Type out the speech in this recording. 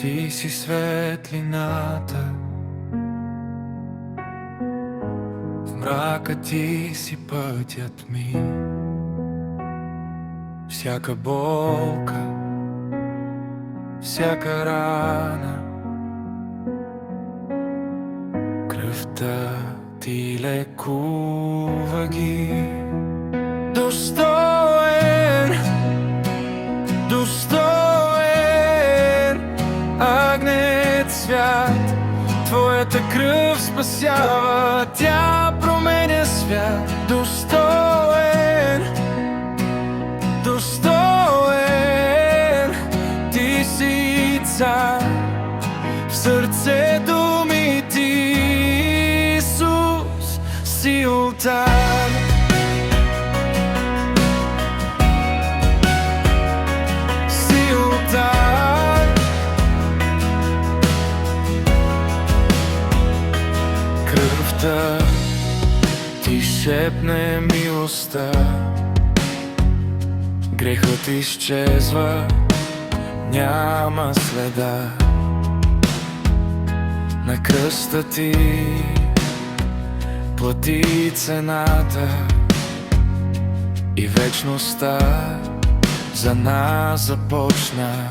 Ти си светлината, в мрака ти си пътят ми. Всяка болка, всяка рана, кръвта ти лекува ги. Достоен, достоен, агнец свят, твоята кръв спасява, тя променя свят. Достоен, достоен, ти си цар, в сърцето ми ти, Исус, си олтар. Си олтар, кръвта ти шепне милостта, грехът изчезва, няма следа. На кръста ти плати цената и вечността за нас започна.